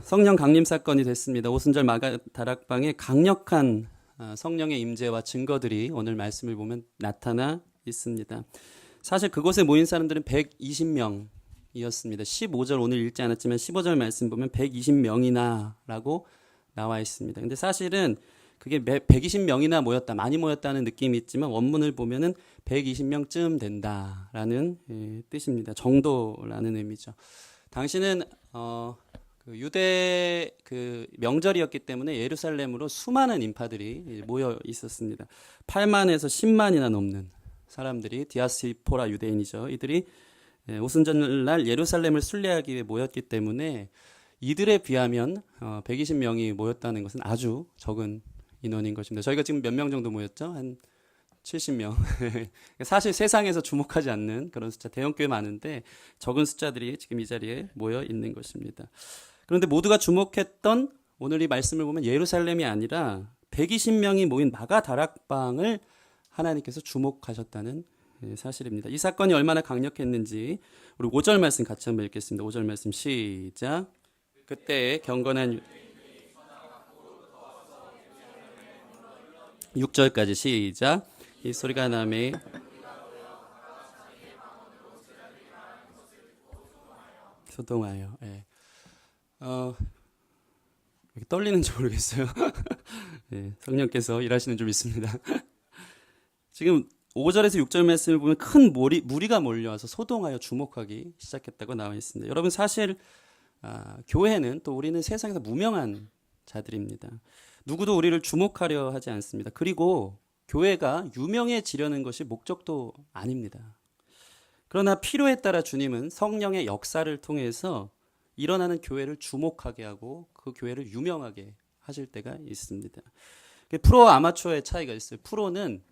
성령 강림 사건이 됐습니다. 오순절 마가 다락방에 강력한 성령의 임재와 증거들이 오늘 말씀을 보면 나타나 있습니다. 사실 그곳에 모인 사람들은 120명이었습니다. 15절 오늘 읽지 않았지만 15절 말씀 보면 120명이나 라고 나와 있습니다. 근데 사실은 그게 120명이나 모였다, 많이 모였다는 느낌이 있지만 원문을 보면은 120명쯤 된다라는 뜻입니다. 정도라는 의미죠. 당시는 유대 명절이었기 때문에 예루살렘으로 수많은 인파들이 모여 있었습니다. 8만에서 10만이나 넘는 사람들이 디아스포라 유대인이죠. 이들이 오순절날 예루살렘을 순례하기 위해 모였기 때문에 이들에 비하면 120명이 모였다는 것은 아주 적은 인원인 것입니다. 저희가 지금 몇 명 정도 모였죠? 한 70명. 사실 세상에서 주목하지 않는 그런 숫자, 대형교회 많은데 적은 숫자들이 지금 이 자리에 모여 있는 것입니다. 그런데 모두가 주목했던 오늘 이 말씀을 보면 예루살렘이 아니라 120명이 모인 마가 다락방을 하나님께서 주목하셨다는 사실입니다. 이 사건이 얼마나 강력했는지 우리 5절 말씀 같이 한번 읽겠습니다. 5절 말씀 시작. 그때 경건한 6절까지 시작. 이 소리가 나매 소동하여. 예. 왜 떨리는지 모르겠어요. 예, 성령께서 일하시는 줄 믿습니다. 지금 5절에서 6절 말씀을 보면 큰 무리가 몰려와서 소동하여 주목하기 시작했다고 나와 있습니다. 여러분 사실 교회는 또 우리는 세상에서 무명한 자들입니다. 누구도 우리를 주목하려 하지 않습니다. 그리고 교회가 유명해지려는 것이 목적도 아닙니다. 그러나 필요에 따라 주님은 성령의 역사를 통해서 일어나는 교회를 주목하게 하고 그 교회를 유명하게 하실 때가 있습니다. 프로와 아마추어의 차이가 있어요. 프로는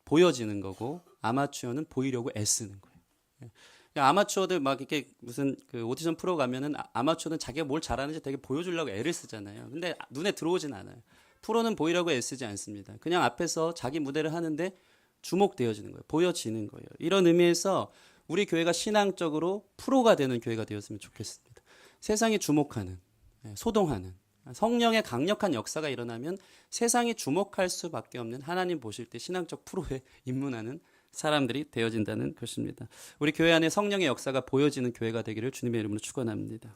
보여지는 거고 아마추어는 보이려고 애쓰는 거예요. 아마추어들 막 이렇게 무슨 오디션 프로 가면은 아마추어는 자기가 뭘 잘하는지 되게 보여주려고 애를 쓰잖아요. 근데 눈에 들어오진 않아요. 프로는 보이려고 애쓰지 않습니다. 그냥 앞에서 자기 무대를 하는데 주목되어지는 거예요. 보여지는 거예요. 이런 의미에서 우리 교회가 신앙적으로 프로가 되는 교회가 되었으면 좋겠습니다. 세상이 주목하는, 소동하는 성령의 강력한 역사가 일어나면 세상이 주목할 수밖에 없는 하나님 보실 때 신앙적 프로에 입문하는 사람들이 되어진다는 것입니다. 우리 교회 안에 성령의 역사가 보여지는 교회가 되기를 주님의 이름으로 축원합니다.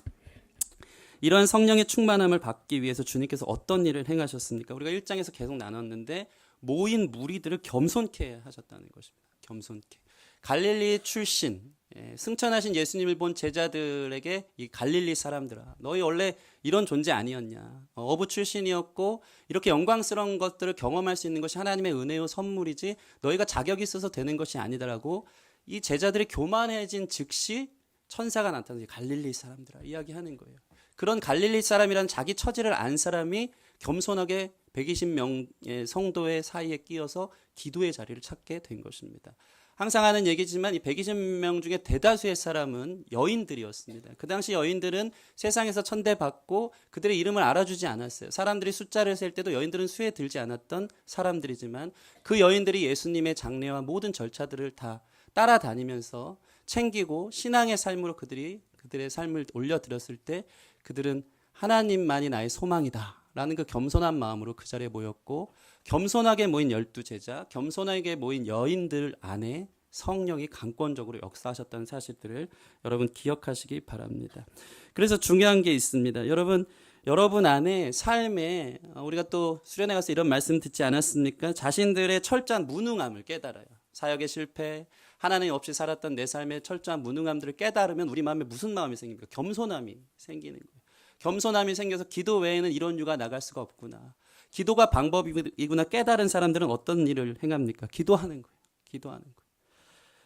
이러한 성령의 충만함을 받기 위해서 주님께서 어떤 일을 행하셨습니까? 우리가 1장에서 계속 나눴는데 모인 무리들을 겸손케 하셨다는 것입니다. 겸손케. 갈릴리 출신, 승천하신 예수님을 본 제자들에게 이 갈릴리 사람들아, 너희 원래 이런 존재 아니었냐? 어부 출신이었고 이렇게 영광스러운 것들을 경험할 수 있는 것이 하나님의 은혜요 선물이지 너희가 자격이 있어서 되는 것이 아니다라고 이 제자들이 교만해진 즉시 천사가 나타나서 갈릴리 사람들아 이야기하는 거예요. 그런 갈릴리 사람이라는 자기 처지를 안 사람이 겸손하게 120명의 성도의 사이에 끼어서 기도의 자리를 찾게 된 것입니다. 항상 하는 얘기지만 이 120명 중에 대다수의 사람은 여인들이었습니다. 그 당시 여인들은 세상에서 천대받고 그들의 이름을 알아주지 않았어요. 사람들이 숫자를 셀 때도 여인들은 수에 들지 않았던 사람들이지만 그 여인들이 예수님의 장례와 모든 절차들을 다 따라다니면서 챙기고 신앙의 삶으로 그들의 삶을 올려드렸을 때 그들은 하나님만이 나의 소망이다 라는 그 겸손한 마음으로 그 자리에 모였고 겸손하게 모인 12제자, 겸손하게 모인 여인들 안에 성령이 강권적으로 역사하셨다는 사실들을 여러분 기억하시기 바랍니다. 그래서 중요한 게 있습니다. 여러분 안에 삶에 우리가 또 수련회 가서 이런 말씀 듣지 않았습니까? 자신들의 철저한 무능함을 깨달아요. 사역의 실패, 하나님 없이 살았던 내 삶의 철저한 무능함들을 깨달으면 우리 마음에 무슨 마음이 생깁니까? 겸손함이 생기는 거예요. 겸손함이 생겨서 기도 외에는 이런 유가 나갈 수가 없구나. 기도가 방법이구나 깨달은 사람들은 어떤 일을 행합니까? 기도하는 거예요. 기도하는 거예요.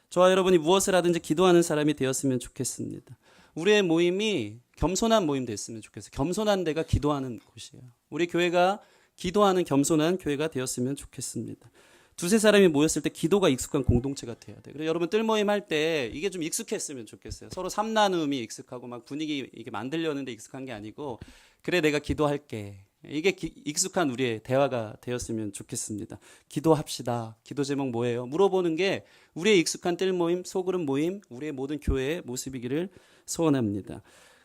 저와 여러분이 무엇을 하든지 기도하는 사람이 되었으면 좋겠습니다. 우리의 모임이 겸손한 모임 됐으면 좋겠어요. 겸손한 데가 기도하는 곳이에요. 우리 교회가 기도하는 겸손한 교회가 되었으면 좋겠습니다. 두세 사람이 모였을 때 기도가 익숙한 공동체가 돼야 돼요. 그래서 여러분 뜰 모임 할 때 이게 좀 익숙했으면 좋겠어요. 서로 삼나눔이 익숙하고 막 분위기 이게 만들려는데 익숙한 게 아니고 그래 내가 기도할게. 이게 익숙한 우리의 대화가 되었으면 좋겠습니다. 기도합시다. 기도 제목 뭐예요? 물어보는 게 우리의 익숙한 뜰 모임, 소그룹 모임, 우리의 모든 교회의 모습이기를 소원합니다.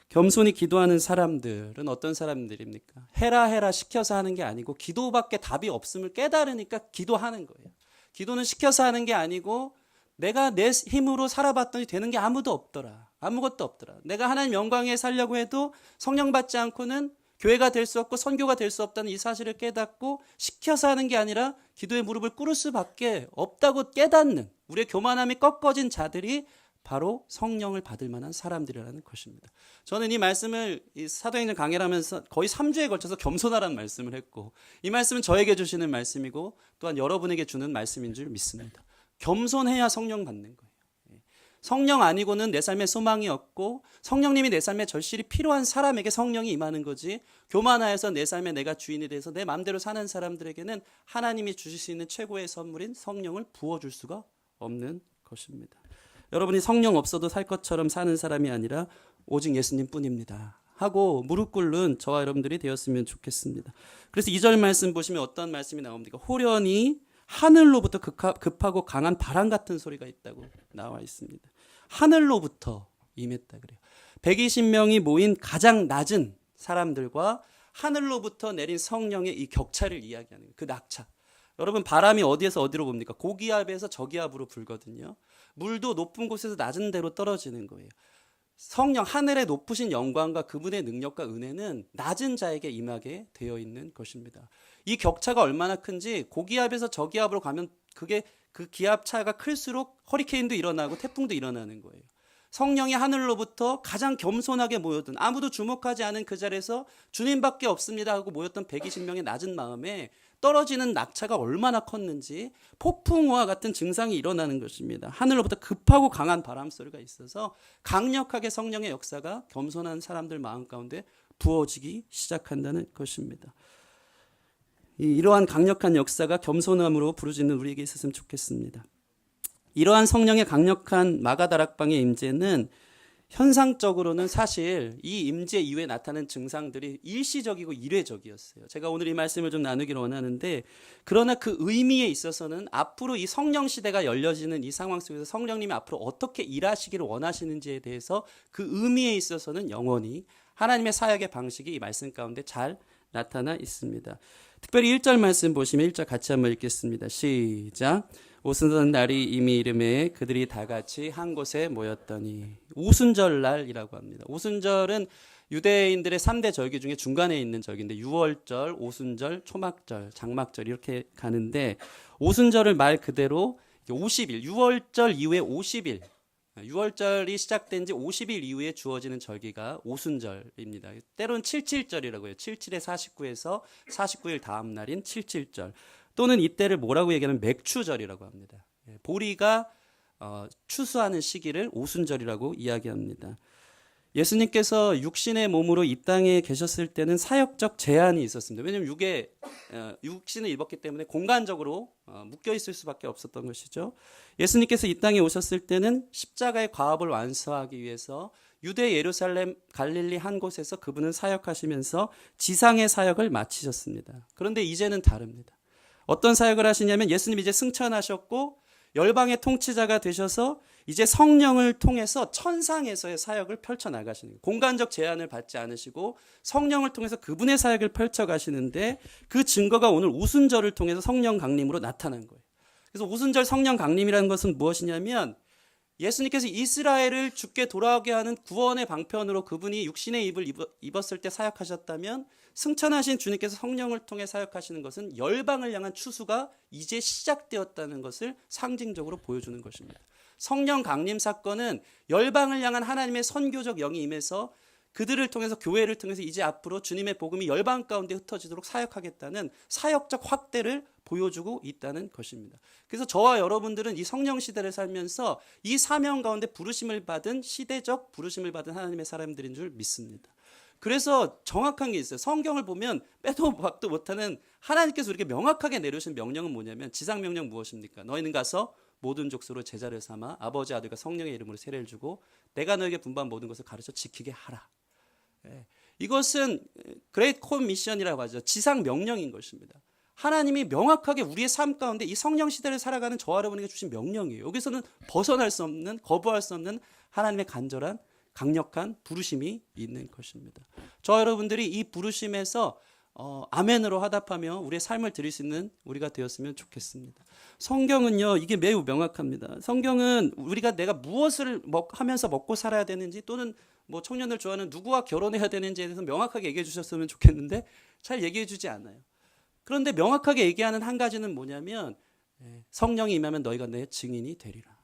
겸손히 기도하는 사람들은 어떤 사람들입니까? 해라 해라 시켜서 하는 게 아니고 기도밖에 답이 없음을 깨달으니까 기도하는 거예요. 기도는 시켜서 하는 게 아니고 내가 내 힘으로 살아봤더니 되는 게 아무것도 없더라. 내가 하나님 영광 위에 살려고 해도 성령 받지 않고는 교회가 될 수 없고 선교가 될 수 없다는 이 사실을 깨닫고 시켜서 하는 게 아니라 기도의 무릎을 꿇을 수밖에 없다고 깨닫는 우리의 교만함이 꺾어진 자들이 바로 성령을 받을 만한 사람들이라는 것입니다. 저는 이 말씀을 이 사도행전 강해를 하면서 거의 3주에 걸쳐서 겸손하라는 말씀을 했고, 이 말씀은 저에게 주시는 말씀이고 또한 여러분에게 주는 말씀인 줄 믿습니다. 겸손해야 성령 받는 거예요. 성령 아니고는 내 삶에 소망이 없고 성령님이 내 삶에 절실히 필요한 사람에게 성령이 임하는 거지, 교만하여서 내 삶에 내가 주인이 돼서 내 마음대로 사는 사람들에게는 하나님이 주실 수 있는 최고의 선물인 성령을 부어줄 수가 없는 것입니다. 여러분이 성령 없어도 살 것처럼 사는 사람이 아니라 오직 예수님 뿐입니다 하고 무릎 꿇는 저와 여러분들이 되었으면 좋겠습니다. 그래서 2절 말씀 보시면 어떤 말씀이 나옵니까? 호련히 하늘로부터 급하고 강한 바람 같은 소리가 있다고 나와 있습니다. 하늘로부터 임했다 그래요. 120명이 모인 가장 낮은 사람들과 하늘로부터 내린 성령의 이 격차를 이야기하는 거예요. 그 낙차. 여러분, 바람이 어디에서 어디로 봅니까? 고기압에서 저기압으로 불거든요. 물도 높은 곳에서 낮은 데로 떨어지는 거예요. 성령, 하늘의 높으신 영광과 그분의 능력과 은혜는 낮은 자에게 임하게 되어 있는 것입니다. 이 격차가 얼마나 큰지 고기압에서 저기압으로 가면 그게 그 기압차가 클수록 허리케인도 일어나고 태풍도 일어나는 거예요. 성령이 하늘로부터 가장 겸손하게 모였던, 아무도 주목하지 않은 그 자리에서 주님밖에 없습니다 하고 모였던 120명의 낮은 마음에 떨어지는 낙차가 얼마나 컸는지 폭풍우와 같은 증상이 일어나는 것입니다. 하늘로부터 급하고 강한 바람 소리가 있어서 강력하게 성령의 역사가 겸손한 사람들 마음 가운데 부어지기 시작한다는 것입니다. 이러한 강력한 역사가 겸손함으로 부르짖는 우리에게 있었으면 좋겠습니다. 이러한 성령의 강력한 마가다락방의 임재는 현상적으로는 사실 이 임재 이후에 나타나는 증상들이 일시적이고 일회적이었어요. 제가 오늘 이 말씀을 좀 나누기를 원하는데, 그러나 그 의미에 있어서는 앞으로 이 성령 시대가 열려지는 이 상황 속에서 성령님이 앞으로 어떻게 일하시기를 원하시는지에 대해서 그 의미에 있어서는 영원히 하나님의 사역의 방식이 이 말씀 가운데 잘 나타나 있습니다. 특별히 1절 말씀 보시면 1절 같이 한번 읽겠습니다. 시작. 오순절 날이 이미 이름에 그들이 다 같이 한 곳에 모였더니. 오순절 날이라고 합니다. 오순절은 유대인들의 3대 절기 중에 중간에 있는 절기인데, 유월절, 오순절, 초막절, 장막절 이렇게 가는데, 오순절을 말 그대로 50일, 유월절 이후에 50일, 유월절이 시작된 지 50일 이후에 주어지는 절기가 오순절입니다. 때로는 77절이라고 해요. 77에 49에서 49일 다음 날인 77절. 또는 이때를 뭐라고 얘기하면 맥추절이라고 합니다. 보리가 추수하는 시기를 오순절이라고 이야기합니다. 예수님께서 육신의 몸으로 이 땅에 계셨을 때는 사역적 제한이 있었습니다. 왜냐하면 육신을 입었기 때문에 공간적으로 묶여 있을 수밖에 없었던 것이죠. 예수님께서 이 땅에 오셨을 때는 십자가의 과업을 완수하기 위해서 유대, 예루살렘, 갈릴리 한 곳에서 그분은 사역하시면서 지상의 사역을 마치셨습니다. 그런데 이제는 다릅니다. 어떤 사역을 하시냐면, 예수님이 이제 승천하셨고 열방의 통치자가 되셔서 이제 성령을 통해서 천상에서의 사역을 펼쳐나가시는 거예요. 공간적 제한을 받지 않으시고 성령을 통해서 그분의 사역을 펼쳐가시는데, 그 증거가 오늘 오순절을 통해서 성령 강림으로 나타난 거예요. 그래서 오순절 성령 강림이라는 것은 무엇이냐면, 예수님께서 이스라엘을 주께 돌아오게 하는 구원의 방편으로 그분이 육신의 입을 입었을 때 사역하셨다면, 승천하신 주님께서 성령을 통해 사역하시는 것은 열방을 향한 추수가 이제 시작되었다는 것을 상징적으로 보여주는 것입니다. 성령 강림 사건은 열방을 향한 하나님의 선교적 영이 임해서 그들을 통해서, 교회를 통해서 이제 앞으로 주님의 복음이 열방 가운데 흩어지도록 사역하겠다는 사역적 확대를 보여주고 있다는 것입니다. 그래서 저와 여러분들은 이 성령 시대를 살면서 이 사명 가운데 부르심을 받은, 시대적 부르심을 받은 하나님의 사람들인 줄 믿습니다. 그래서 정확한 게 있어요. 성경을 보면 빼도 박도 못하는 하나님께서 우리에게 명확하게 내려주신 명령은 뭐냐면, 지상명령 무엇입니까? 너희는 가서 모든 족속으로 제자를 삼아 아버지, 아들과 성령의 이름으로 세례를 주고 내가 너에게 분부한 모든 것을 가르쳐 지키게 하라. 이것은 그레이트 콤미션이라고 하죠. 지상 명령인 것입니다. 하나님이 명확하게 우리의 삶 가운데 이 성령 시대를 살아가는 저와 여러분에게 주신 명령이에요. 여기서는 벗어날 수 없는, 거부할 수 없는 하나님의 간절한 강력한 부르심이 있는 것입니다. 저 여러분들이 이 부르심에서 아멘으로 화답하며 우리의 삶을 드릴 수 있는 우리가 되었으면 좋겠습니다. 성경은요, 이게 매우 명확합니다. 성경은 우리가 내가 무엇을 하면서 먹고 살아야 되는지, 또는 뭐 청년들 좋아하는 누구와 결혼해야 되는지에 대해서 명확하게 얘기해 주셨으면 좋겠는데 잘 얘기해 주지 않아요. 그런데 명확하게 얘기하는 한 가지는 뭐냐면, 성령이 임하면 너희가 내 증인이 되리라.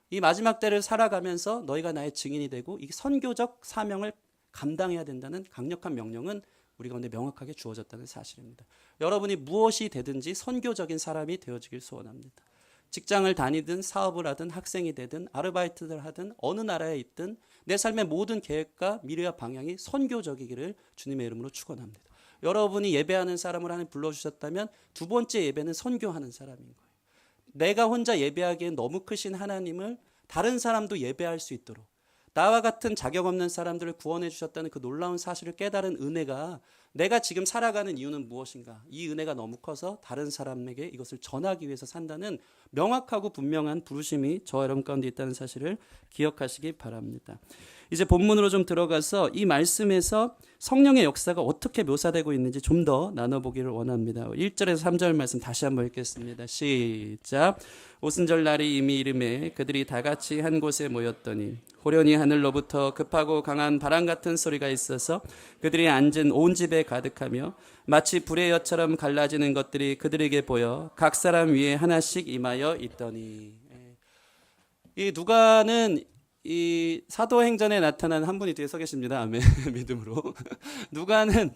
이 마지막 때를 살아가면서 너희가 나의 증인이 되고 이 선교적 사명을 감당해야 된다는 강력한 명령은 우리 가운데 명확하게 주어졌다는 사실입니다. 여러분이 무엇이 되든지 선교적인 사람이 되어지길 소원합니다. 직장을 다니든 사업을 하든 학생이 되든 아르바이트를 하든 어느 나라에 있든 내 삶의 모든 계획과 미래와 방향이 선교적이기를 주님의 이름으로 축원합니다. 여러분이 예배하는 사람을 하나님 불러주셨다면 두 번째 예배는 선교하는 사람인 거예요. 내가 혼자 예배하기엔 너무 크신 하나님을 다른 사람도 예배할 수 있도록, 나와 같은 자격 없는 사람들을 구원해 주셨다는 그 놀라운 사실을 깨달은 은혜가, 내가 지금 살아가는 이유는 무엇인가, 이 은혜가 너무 커서 다른 사람에게 이것을 전하기 위해서 산다는 명확하고 분명한 부르심이 저와 여러분 가운데 있다는 사실을 기억하시기 바랍니다. 이제 본문으로 좀 들어가서 이 말씀에서 성령의 역사가 어떻게 묘사되고 있는지 좀 더 나눠보기를 원합니다. 1절에서 3절 말씀 다시 한번 읽겠습니다. 시작. 오순절 날이 이미 이르매 그들이 다 같이 한 곳에 모였더니 호련히 하늘로부터 급하고 강한 바람 같은 소리가 있어서 그들이 앉은 온 집에 가득하며 마치 불의 엿처럼 갈라지는 것들이 그들에게 보여 각 사람 위에 하나씩 임하여 있더니. 이 누가는 이 사도행전에 나타난 한 분이 뒤에 서 계십니다. 아멘. 믿음으로. 누가는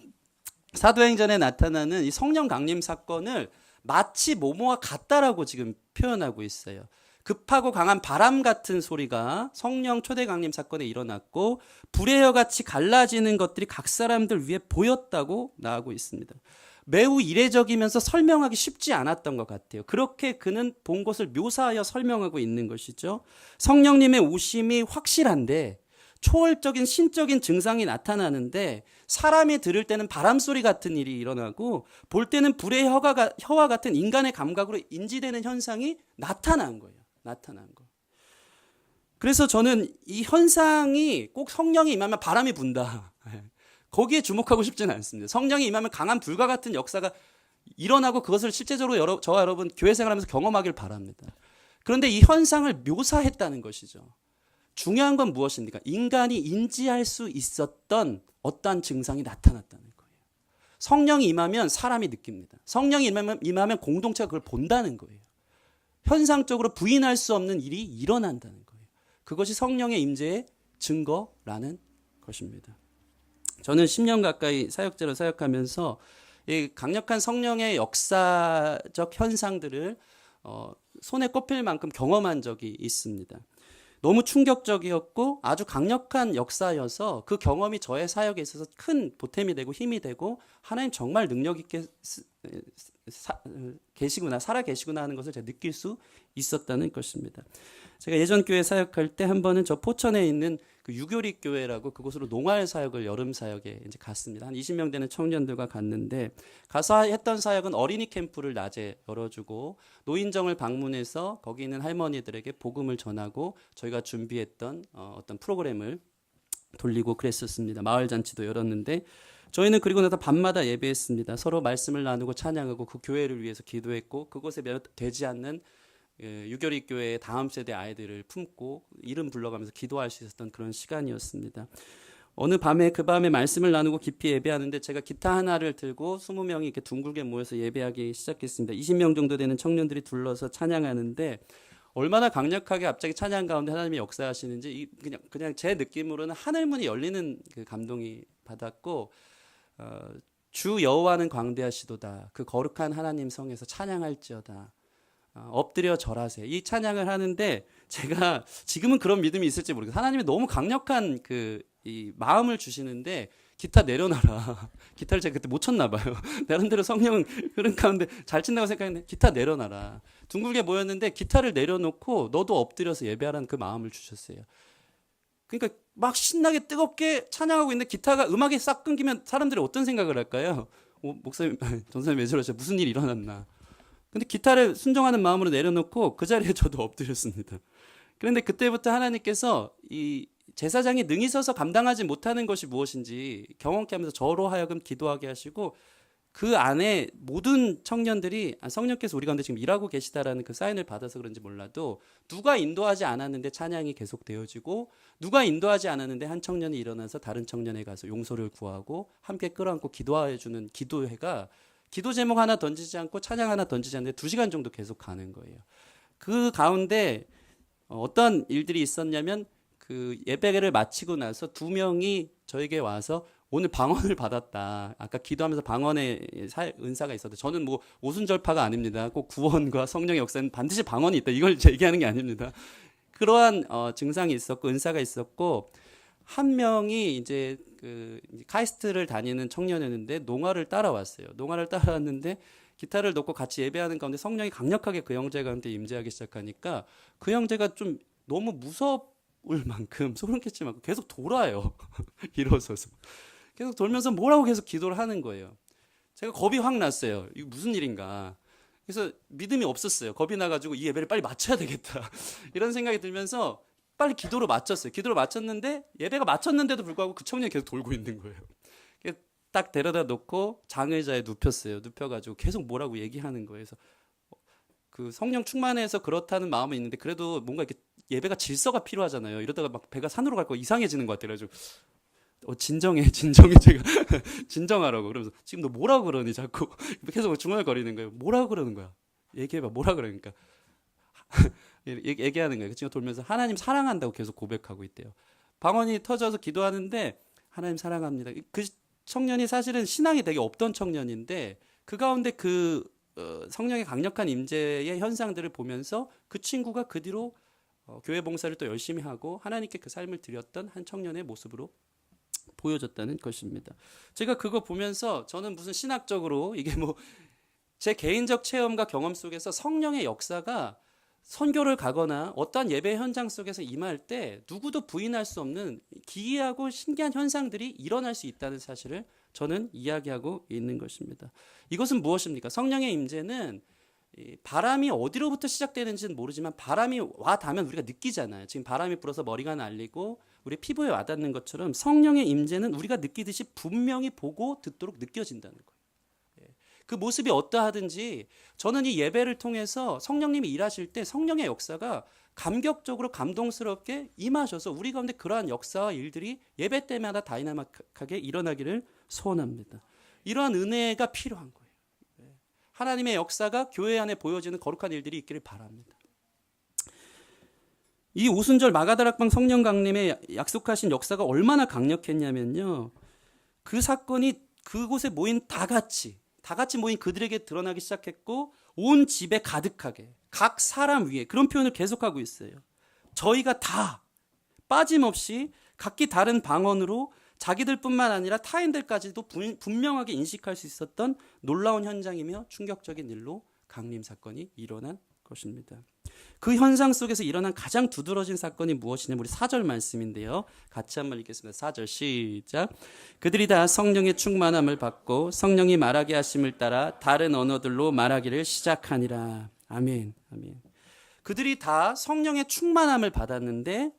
사도행전에 나타나는 이 성령 강림 사건을 마치 뭐뭐와 같다라고 지금 표현하고 있어요. 급하고 강한 바람 같은 소리가 성령 초대 강림 사건에 일어났고 불의 여같이 갈라지는 것들이 각 사람들 위에 보였다고 나오고 있습니다. 매우 이례적이면서 설명하기 쉽지 않았던 것 같아요. 그렇게 그는 본 것을 묘사하여 설명하고 있는 것이죠. 성령님의 오심이 확실한데 초월적인 신적인 증상이 나타나는데 사람이 들을 때는 바람소리 같은 일이 일어나고 볼 때는 불의 혀와 같은 인간의 감각으로 인지되는 현상이 나타난 거예요. 나타난 거. 그래서 저는 이 현상이 꼭 성령이 임하면 바람이 분다, 거기에 주목하고 싶지는 않습니다. 성령이 임하면 강한 불과 같은 역사가 일어나고 그것을 실제적으로 저와 여러분 교회 생활하면서 경험하길 바랍니다. 그런데 이 현상을 묘사했다는 것이죠. 중요한 건 무엇입니까? 인간이 인지할 수 있었던 어떠한 증상이 나타났다는 거예요. 성령이 임하면 사람이 느낍니다. 성령이 임하면 공동체가 그걸 본다는 거예요. 현상적으로 부인할 수 없는 일이 일어난다는 거예요. 그것이 성령의 임재의 증거라는 것입니다. 저는 10년 가까이 사역자로 사역하면서 이 강력한 성령의 역사적 현상들을 손에 꼽힐 만큼 경험한 적이 있습니다. 너무 충격적이었고 아주 강력한 역사여서 그 경험이 저의 사역에 있어서 큰 보탬이 되고 힘이 되고 하나님 정말 능력 있게 계시구나, 살아 계시구나 하는 것을 제가 느낄 수 있었다는 것입니다. 제가 예전 교회 사역할 때 한 번은 저 포천에 있는 그 유교리 교회라고 그곳으로 농활 사역을 여름 사역에 이제 갔습니다. 한 20명 되는 청년들과 갔는데 가서 했던 사역은 어린이 캠프를 낮에 열어주고 노인정을 방문해서 거기 있는 할머니들에게 복음을 전하고 저희가 준비했던 어떤 프로그램을 돌리고 그랬었습니다. 마을 잔치도 열었는데 저희는 그리고 나서 밤마다 예배했습니다. 서로 말씀을 나누고 찬양하고 그 교회를 위해서 기도했고 그곳에 되지 않는 유교리 교회의 다음 세대 아이들을 품고 이름 불러가면서 기도할 수 있었던 그런 시간이었습니다. 어느 밤에 그 밤에 말씀을 나누고 깊이 예배하는데 제가 기타 하나를 들고 20명이 이렇게 둥글게 모여서 예배하기 시작했습니다. 20명 정도 되는 청년들이 둘러서 찬양하는데 얼마나 강력하게 갑자기 찬양 가운데 하나님이 역사하시는지 그냥 제 느낌으로는 하늘문이 열리는 그 감동이 받았고 주 여호와는 광대하시도다. 그 거룩한 하나님 성에서 찬양할지어다. 엎드려 절하세. 이 찬양을 하는데 제가 지금은 그런 믿음이 있을지 모르겠어요. 하나님이 너무 강력한 이 마음을 주시는데 기타 내려놔라. 기타를 제가 그때 못 쳤나 봐요. 나름대로 성령은 흐름 가운데 잘 친다고 생각했는데 기타 내려놔라. 둥글게 모였는데 기타를 내려놓고 너도 엎드려서 예배하라는 그 마음을 주셨어요. 그러니까 막 신나게 뜨겁게 찬양하고 있는데 기타가 음악이 싹 끊기면 사람들이 어떤 생각을 할까요? 목사님, 전사님 왜 저러세요? 무슨 일이 일어났나? 근데 기타를 순종하는 마음으로 내려놓고 그 자리에 저도 엎드렸습니다. 그런데 그때부터 하나님께서 이 제사장이 능히 서서 감당하지 못하는 것이 무엇인지 경험케 하면서 저로 하여금 기도하게 하시고 그 안에 모든 청년들이 성령께서 우리 가운데 지금 일하고 계시다라는 그 사인을 받아서 그런지 몰라도 누가 인도하지 않았는데 찬양이 계속 되어지고 누가 인도하지 않았는데 한 청년이 일어나서 다른 청년에 가서 용서를 구하고 함께 끌어안고 기도해 주는 기도회가 기도 제목 하나 던지지 않고 찬양 하나 던지지 않는데 2시간 정도 계속 가는 거예요. 그 가운데 어떤 일들이 있었냐면 그 예배를 마치고 나서 2명이 저에게 와서 오늘 방언을 받았다. 아까 기도하면서 방언의 은사가 있었는데 저는 뭐 오순절파가 아닙니다. 꼭 구원과 성령의 역사는 반드시 방언이 있다. 이걸 얘기하는 게 아닙니다. 그러한 증상이 있었고 은사가 있었고 한 명이 이제 그 카이스트를 다니는 청년이었는데 농아를 따라왔어요. 농아를 따라왔는데 기타를 놓고 같이 예배하는 가운데 성령이 강력하게 그 형제 가운데 임재하기 시작하니까 그 형제가 좀 너무 무서울 만큼 소름 끼칠 만큼 계속 돌아요. 일어서서. 계속 돌면서 뭐라고 계속 기도를 하는 거예요. 제가 겁이 확 났어요. 이거 무슨 일인가. 그래서 믿음이 없었어요. 겁이 나가지고 이 예배를 빨리 마쳐야 되겠다. 이런 생각이 들면서 빨리 기도로 마쳤어요. 기도로 마쳤는데 예배가 마쳤는데도 불구하고 그 청년이 계속 돌고 있는 거예요. 딱 데려다 놓고 장의자에 눕혔어요. 눕혀가지고 계속 뭐라고 얘기하는 거예요. 그래서 그 성령 충만해서 그렇다는 마음은 있는데 그래도 뭔가 이렇게 예배가 질서가 필요하잖아요. 이러다가 막 배가 산으로 갈 거 이상해지는 것 같아요. 그래가지고 진정해 제가 진정하라고 그러면서 지금 너 뭐라고 그러니 자꾸 계속 중얼거리는 거예요. 뭐라고 그러는 거야? 얘기해봐. 뭐라 그러니까 얘기하는 거예요. 그 친구가 돌면서 하나님 사랑한다고 계속 고백하고 있대요. 방언이 터져서 기도하는데 하나님 사랑합니다. 그 청년이 사실은 신앙이 되게 없던 청년인데 그 가운데 그 성령의 강력한 임재의 현상들을 보면서 그 친구가 그 뒤로 교회 봉사를 또 열심히 하고 하나님께 그 삶을 드렸던 한 청년의 모습으로 보여졌다는 것입니다. 제가 그거 보면서 저는 무슨 신학적으로 이게 뭐 제 개인적 체험과 경험 속에서 성령의 역사가 선교를 가거나 어떠한 예배 현장 속에서 임할 때 누구도 부인할 수 없는 기이하고 신기한 현상들이 일어날 수 있다는 사실을 저는 이야기하고 있는 것입니다. 이것은 무엇입니까? 성령의 임재는 바람이 어디로부터 시작되는지는 모르지만 바람이 와 닿으면 우리가 느끼잖아요. 지금 바람이 불어서 머리가 날리고 우리 피부에 와닿는 것처럼 성령의 임재는 우리가 느끼듯이 분명히 보고 듣도록 느껴진다는 거예요. 그 모습이 어떠하든지 저는 이 예배를 통해서 성령님이 일하실 때 성령의 역사가 감격적으로 감동스럽게 임하셔서 우리 가운데 그러한 역사와 일들이 예배 때마다 다이나믹하게 일어나기를 소원합니다. 이러한 은혜가 필요한 거예요. 하나님의 역사가 교회 안에 보여지는 거룩한 일들이 있기를 바랍니다. 이 오순절 마가다락방 성령 강림에 약속하신 역사가 얼마나 강력했냐면요. 그 사건이 그곳에 모인 다 같이 모인 그들에게 드러나기 시작했고 온 집에 가득하게 각 사람 위에 그런 표현을 계속하고 있어요. 저희가 다 빠짐없이 각기 다른 방언으로 자기들뿐만 아니라 타인들까지도 분명하게 인식할 수 있었던 놀라운 현장이며 충격적인 일로 강림 사건이 일어난 것입니다. 그 현상 속에서 일어난 가장 두드러진 사건이 무엇이냐 우리 4절 말씀인데요. 같이 한번 읽겠습니다. 4절 시작. 그들이 다 성령의 충만함을 받고 성령이 말하게 하심을 따라 다른 언어들로 말하기를 시작하니라. 아멘. 아멘. 그들이 다 성령의 충만함을 받았는데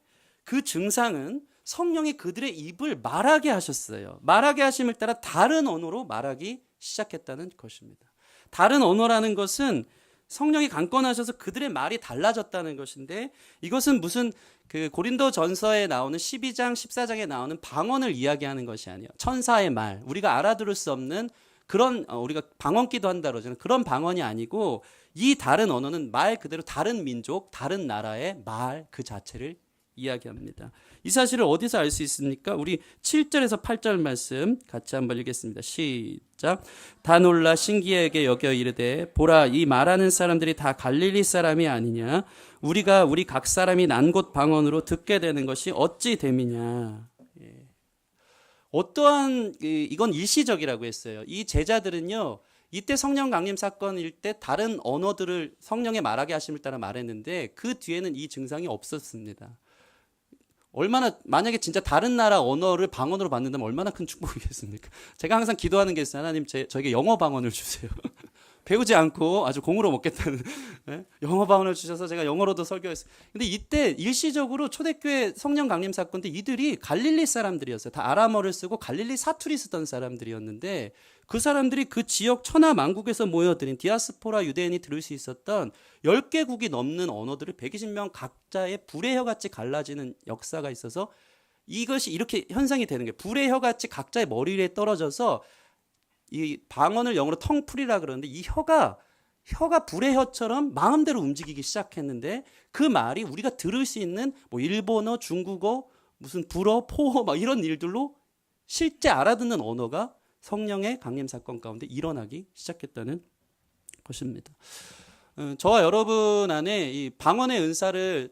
그 증상은 성령이 그들의 입을 말하게 하셨어요. 말하게 하심을 따라 다른 언어로 말하기 시작했다는 것입니다. 다른 언어라는 것은 성령이 강권하셔서 그들의 말이 달라졌다는 것인데 이것은 무슨 그 고린도 전서에 나오는 12장, 14장에 나오는 방언을 이야기하는 것이 아니에요. 천사의 말, 우리가 알아들을 수 없는 그런 우리가 방언기도 한다 그러잖아요. 그런 방언이 아니고 이 다른 언어는 말 그대로 다른 민족, 다른 나라의 말 그 자체를 이야기합니다. 이 사실을 어디서 알 수 있습니까? 우리 7절에서 8절 말씀 같이 한번 읽겠습니다. 시작. 다 놀라 신기하게 여겨 이르되 보라 이 말하는 사람들이 다 갈릴리 사람이 아니냐 우리가 우리 각 사람이 난 곳 방언으로 듣게 되는 것이 어찌 됨이냐. 어떠한 이건 일시적이라고 했어요. 이 제자들은요. 이때 성령 강림 사건일 때 다른 언어들을 성령의 말하게 하심을 따라 말했는데 그 뒤에는 이 증상이 없었습니다. 얼마나 만약에 진짜 다른 나라 언어를 방언으로 받는다면 얼마나 큰 축복이겠습니까? 제가 항상 기도하는 게 있어요. 하나님 저에게 영어 방언을 주세요. 배우지 않고 아주 공으로 먹겠다는 예? 영어 방언을 주셔서 제가 영어로도 설교했어요. 근데 이때 일시적으로 초대교회 성령 강림 사건 때 이들이 갈릴리 사람들이었어요. 다 아람어를 쓰고 갈릴리 사투리 쓰던 사람들이었는데 그 사람들이 그 지역 천하 만국에서 모여들인 디아스포라 유대인이 들을 수 있었던 10개국이 넘는 언어들을 120명 각자의 불의 혀같이 갈라지는 역사가 있어서 이것이 이렇게 현상이 되는 거예요. 불의 혀같이 각자의 머리 위에 떨어져서 이 방언을 영어로 텅풀이라 그러는데 이 혀가 불의 혀처럼 마음대로 움직이기 시작했는데 그 말이 우리가 들을 수 있는 뭐 일본어, 중국어, 무슨 불어, 포어 막 이런 일들로 실제 알아듣는 언어가 성령의 강림 사건 가운데 일어나기 시작했다는 것입니다. 저와 여러분 안에 이 방언의 은사를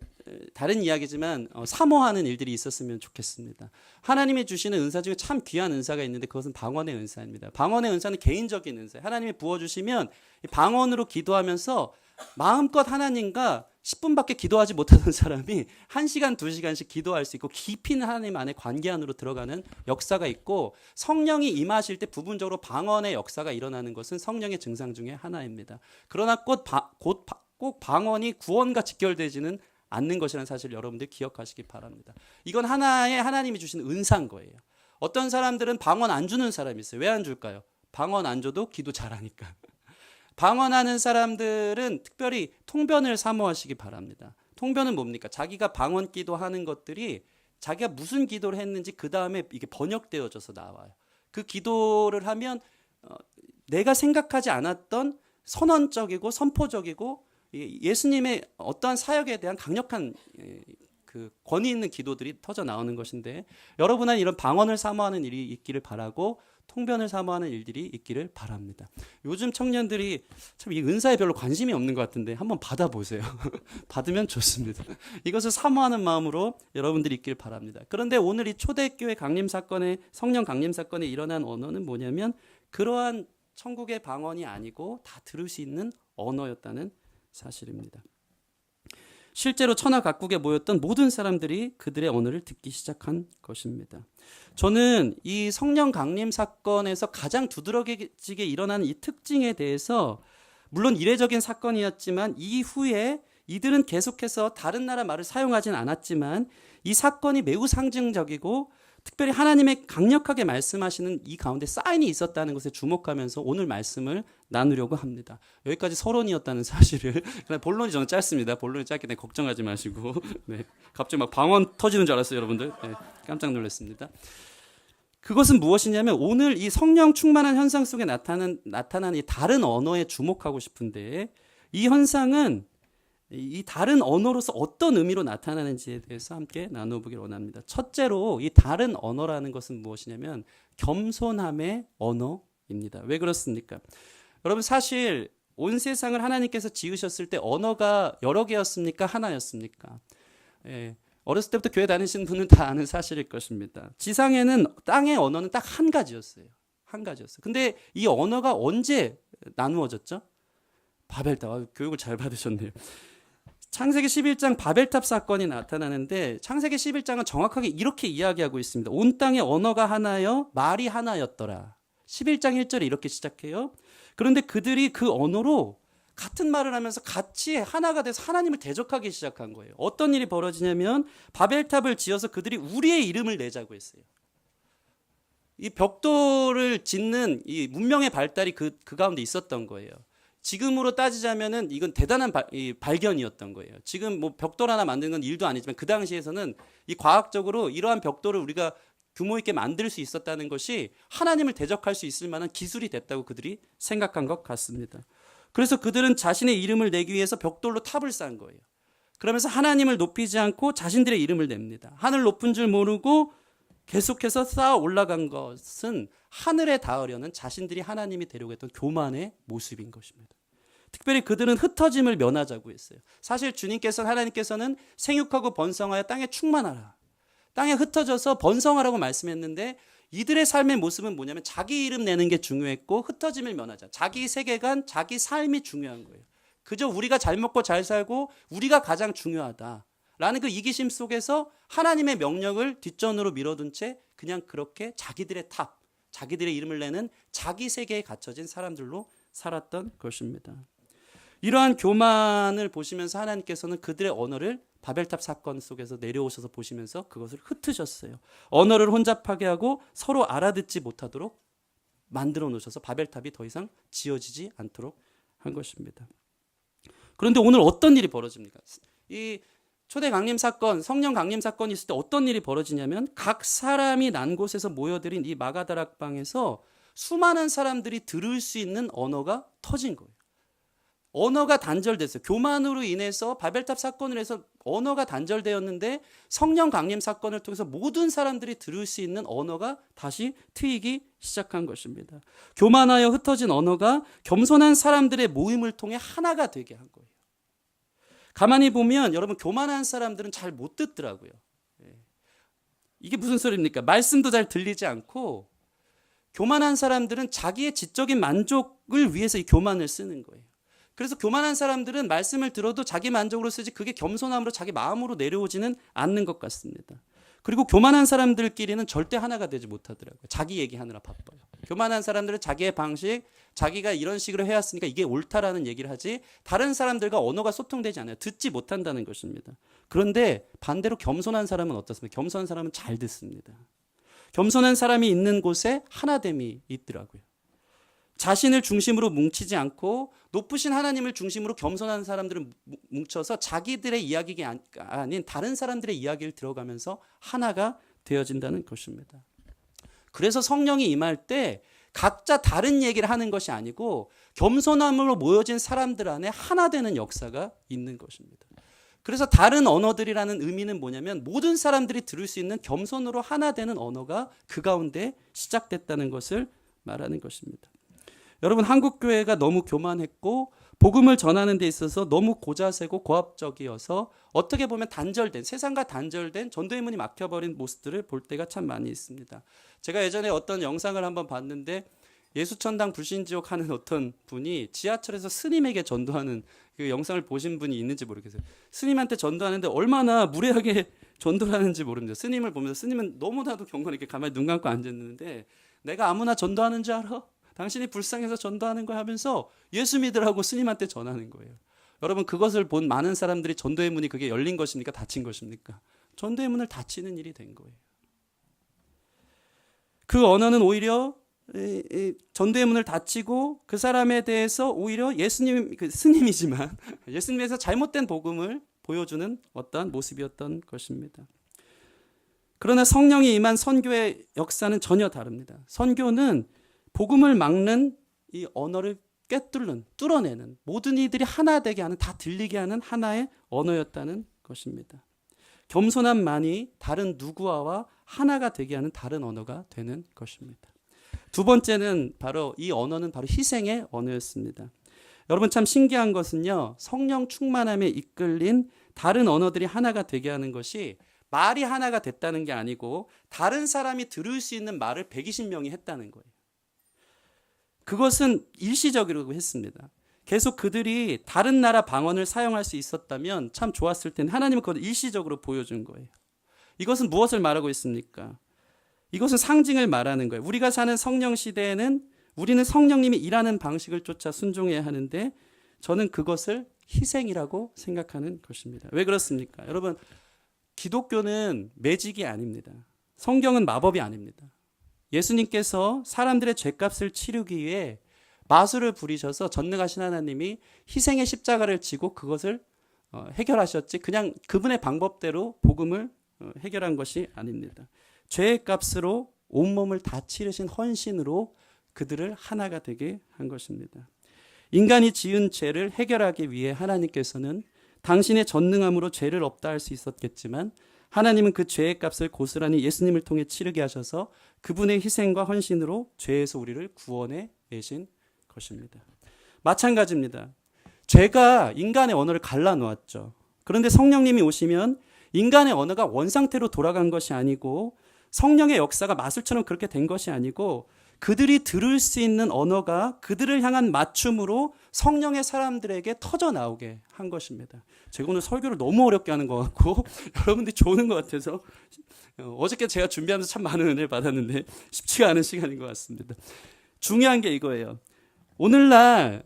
다른 이야기지만 사모하는 일들이 있었으면 좋겠습니다. 하나님이 주시는 은사 중에 참 귀한 은사가 있는데 그것은 방언의 은사입니다. 방언의 은사는 개인적인 은사예요. 하나님이 부어주시면 방언으로 기도하면서 마음껏 하나님과 10분밖에 기도하지 못하던 사람이 1시간, 2시간씩 기도할 수 있고 깊이 하나님 안에 관계 안으로 들어가는 역사가 있고 성령이 임하실 때 부분적으로 방언의 역사가 일어나는 것은 성령의 증상 중에 하나입니다. 그러나 꼭 방언이 구원과 직결되지는 않는 것이라는 사실을 여러분들 기억하시기 바랍니다. 이건 하나의 하나님이 주신 은사인 거예요. 어떤 사람들은 방언 안 주는 사람이 있어요. 왜 안 줄까요? 방언 안 줘도 기도 잘하니까. 방언하는 사람들은 특별히 통변을 사모하시기 바랍니다. 통변은 뭡니까? 자기가 방언 기도하는 것들이 자기가 무슨 기도를 했는지 그 다음에 이게 번역되어져서 나와요. 그 기도를 하면 내가 생각하지 않았던 선언적이고 선포적이고 예수님의 어떠한 사역에 대한 강력한 그 권위 있는 기도들이 터져 나오는 것인데 여러분은 이런 방언을 사모하는 일이 있기를 바라고 통변을 사모하는 일들이 있기를 바랍니다. 요즘 청년들이 참 이 은사에 별로 관심이 없는 것 같은데 한번 받아보세요. 받으면 좋습니다. 이것을 사모하는 마음으로 여러분들이 있길 바랍니다. 그런데 오늘 이 초대교회 강림 사건에 성령 강림 사건에 일어난 언어는 뭐냐면 그러한 천국의 방언이 아니고 다 들을 수 있는 언어였다는 사실입니다. 실제로 천하 각국에 모였던 모든 사람들이 그들의 언어를 듣기 시작한 것입니다. 저는 이 성령 강림 사건에서 가장 두드러지게 일어나는 이 특징에 대해서 물론 이례적인 사건이었지만 이후에 이들은 계속해서 다른 나라 말을 사용하진 않았지만 이 사건이 매우 상징적이고 특별히 하나님의 강력하게 말씀하시는 이 가운데 사인이 있었다는 것에 주목하면서 오늘 말씀을 나누려고 합니다. 여기까지 서론이었다는 사실을 본론이 저는 짧습니다. 본론이 짧기 때문에 걱정하지 마시고 네, 갑자기 막 방언 터지는 줄 알았어요. 여러분들 네, 깜짝 놀랐습니다. 그것은 무엇이냐면 오늘 이 성령 충만한 현상 속에 나타난 이 다른 언어에 주목하고 싶은데 이 현상은 이 다른 언어로서 어떤 의미로 나타나는지에 대해서 함께 나눠보기를 원합니다. 첫째로 이 다른 언어라는 것은 무엇이냐면 겸손함의 언어입니다. 왜 그렇습니까? 여러분 사실 온 세상을 하나님께서 지으셨을 때 언어가 여러 개였습니까? 하나였습니까? 예, 어렸을 때부터 교회 다니시는 분은 다 아는 사실일 것입니다. 지상에는 땅의 언어는 딱 한 가지였어요. 한 가지였어요. 근데 이 언어가 언제 나누어졌죠? 바벨탑. 교육을 잘 받으셨네요. 창세기 11장 바벨탑 사건이 나타나는데 창세기 11장은 정확하게 이렇게 이야기하고 있습니다. 온 땅의 언어가 하나여 말이 하나였더라. 11장 1절에 이렇게 시작해요. 그런데 그들이 그 언어로 같은 말을 하면서 같이 하나가 돼서 하나님을 대적하기 시작한 거예요. 어떤 일이 벌어지냐면 바벨탑을 지어서 그들이 우리의 이름을 내자고 했어요. 이 벽돌을 짓는 이 문명의 발달이 그 가운데 있었던 거예요. 지금으로 따지자면은 이건 대단한 발견이었던 거예요. 지금 뭐 벽돌 하나 만드는 건 일도 아니지만 그 당시에서는 이 과학적으로 이러한 벽돌을 우리가 규모 있게 만들 수 있었다는 것이 하나님을 대적할 수 있을 만한 기술이 됐다고 그들이 생각한 것 같습니다. 그래서 그들은 자신의 이름을 내기 위해서 벽돌로 탑을 쌓은 거예요. 그러면서 하나님을 높이지 않고 자신들의 이름을 냅니다. 하늘 높은 줄 모르고 계속해서 쌓아 올라간 것은 하늘에 닿으려는 자신들이 하나님이 되려고 했던 교만의 모습인 것입니다. 특별히 그들은 흩어짐을 면하자고 했어요. 사실 주님께서는 하나님께서는 생육하고 번성하여 땅에 충만하라. 땅에 흩어져서 번성하라고 말씀했는데 이들의 삶의 모습은 뭐냐면 자기 이름 내는 게 중요했고 흩어짐을 면하자. 자기 세계관, 자기 삶이 중요한 거예요. 그저 우리가 잘 먹고 잘 살고 우리가 가장 중요하다. 라는 그 이기심 속에서 하나님의 명령을 뒷전으로 밀어둔 채 그냥 그렇게 자기들의 탑, 자기들의 이름을 내는 자기 세계에 갇혀진 사람들로 살았던 것입니다. 이러한 교만을 보시면서 하나님께서는 그들의 언어를 바벨탑 사건 속에서 내려오셔서 보시면서 그것을 흩으셨어요. 언어를 혼잡하게 하고 서로 알아듣지 못하도록 만들어 놓으셔서 바벨탑이 더 이상 지어지지 않도록 한 것입니다. 그런데 오늘 어떤 일이 벌어집니까? 이 초대 강림 사건, 성령 강림 사건이 있을 때 어떤 일이 벌어지냐면 각 사람이 난 곳에서 모여들인 이 마가다락방에서 수많은 사람들이 들을 수 있는 언어가 터진 거예요. 언어가 단절됐어요. 교만으로 인해서 바벨탑 사건을 해서 언어가 단절되었는데 성령 강림 사건을 통해서 모든 사람들이 들을 수 있는 언어가 다시 트이기 시작한 것입니다. 교만하여 흩어진 언어가 겸손한 사람들의 모임을 통해 하나가 되게 한 거예요. 가만히 보면 여러분 교만한 사람들은 잘 못 듣더라고요. 이게 무슨 소리입니까? 말씀도 잘 들리지 않고 교만한 사람들은 자기의 지적인 만족을 위해서 이 교만을 쓰는 거예요. 그래서 교만한 사람들은 말씀을 들어도 자기 만족으로 쓰지 그게 겸손함으로 자기 마음으로 내려오지는 않는 것 같습니다. 그리고 교만한 사람들끼리는 절대 하나가 되지 못하더라고요. 자기 얘기하느라 바빠요. 교만한 사람들은 자기의 방식, 자기가 이런 식으로 해왔으니까 이게 옳다라는 얘기를 하지 다른 사람들과 언어가 소통되지 않아요. 듣지 못한다는 것입니다. 그런데 반대로 겸손한 사람은 어떻습니까? 겸손한 사람은 잘 듣습니다. 겸손한 사람이 있는 곳에 하나됨이 있더라고요. 자신을 중심으로 뭉치지 않고 높으신 하나님을 중심으로 겸손한 사람들은 뭉쳐서 자기들의 이야기가 아닌 다른 사람들의 이야기를 들어가면서 하나가 되어진다는 것입니다. 그래서 성령이 임할 때 각자 다른 얘기를 하는 것이 아니고 겸손함으로 모여진 사람들 안에 하나 되는 역사가 있는 것입니다. 그래서 다른 언어들이라는 의미는 뭐냐면 모든 사람들이 들을 수 있는 겸손으로 하나 되는 언어가 그 가운데 시작됐다는 것을 말하는 것입니다. 여러분 한국 교회가 너무 교만했고 복음을 전하는 데 있어서 너무 고자세고 고압적이어서 어떻게 보면 단절된 세상과 단절된 전도의 문이 막혀버린 모습들을 볼 때가 참 많이 있습니다. 제가 예전에 어떤 영상을 한번 봤는데 예수천당 불신지옥 하는 어떤 분이 지하철에서 스님에게 전도하는 그 영상을 보신 분이 있는지 모르겠어요. 스님한테 전도하는데 얼마나 무례하게 전도를 하는지 모릅니다. 스님을 보면서 스님은 너무나도 경건히 이렇게 가만히 눈 감고 앉았는데 내가 아무나 전도하는 줄 알아? 당신이 불쌍해서 전도하는 거야 하면서 예수 믿으라고 스님한테 전하는 거예요. 여러분 그것을 본 많은 사람들이 전도의 문이 그게 열린 것입니까? 닫힌 것입니까? 전도의 문을 닫히는 일이 된 거예요. 그 언어는 오히려 전도의 문을 닫히고 그 사람에 대해서 오히려 예수님, 스님이지만 예수님에서 잘못된 복음을 보여주는 어떠한 모습이었던 것입니다. 그러나 성령이 임한 선교의 역사는 전혀 다릅니다. 선교는 복음을 막는 이 언어를 뚫어내는 모든 이들이 하나 되게 하는 다 들리게 하는 하나의 언어였다는 것입니다. 겸손함만이 다른 누구와와 하나가 되게 하는 다른 언어가 되는 것입니다. 두 번째는 바로 이 언어는 바로 희생의 언어였습니다. 여러분 참 신기한 것은요. 성령 충만함에 이끌린 다른 언어들이 하나가 되게 하는 것이 말이 하나가 됐다는 게 아니고 다른 사람이 들을 수 있는 말을 120명이 했다는 거예요. 그것은 일시적이라고 했습니다. 계속 그들이 다른 나라 방언을 사용할 수 있었다면 참 좋았을 텐데 하나님은 그걸 일시적으로 보여준 거예요. 이것은 무엇을 말하고 있습니까? 이것은 상징을 말하는 거예요. 우리가 사는 성령 시대에는 우리는 성령님이 일하는 방식을 쫓아 순종해야 하는데 저는 그것을 희생이라고 생각하는 것입니다. 왜 그렇습니까? 여러분 기독교는 매직이 아닙니다. 성경은 마법이 아닙니다. 예수님께서 사람들의 죄값을 치르기 위해 마술을 부리셔서 전능하신 하나님이 희생의 십자가를 지고 그것을 해결하셨지 그냥 그분의 방법대로 복음을 해결한 것이 아닙니다. 죄의 값으로 온몸을 다 치르신 헌신으로 그들을 하나가 되게 한 것입니다. 인간이 지은 죄를 해결하기 위해 하나님께서는 당신의 전능함으로 죄를 없다 할 수 있었겠지만 하나님은 그 죄의 값을 고스란히 예수님을 통해 치르게 하셔서 그분의 희생과 헌신으로 죄에서 우리를 구원해 내신 것입니다. 마찬가지입니다. 죄가 인간의 언어를 갈라놓았죠. 그런데 성령님이 오시면 인간의 언어가 원상태로 돌아간 것이 아니고 성령의 역사가 마술처럼 그렇게 된 것이 아니고 그들이 들을 수 있는 언어가 그들을 향한 맞춤으로 성령의 사람들에게 터져 나오게 한 것입니다. 제가 오늘 설교를 너무 어렵게 하는 것 같고 여러분들이 좋은 것 같아서 어저께 제가 준비하면서 참 많은 은혜를 받았는데 쉽지가 않은 시간인 것 같습니다. 중요한 게 이거예요. 오늘날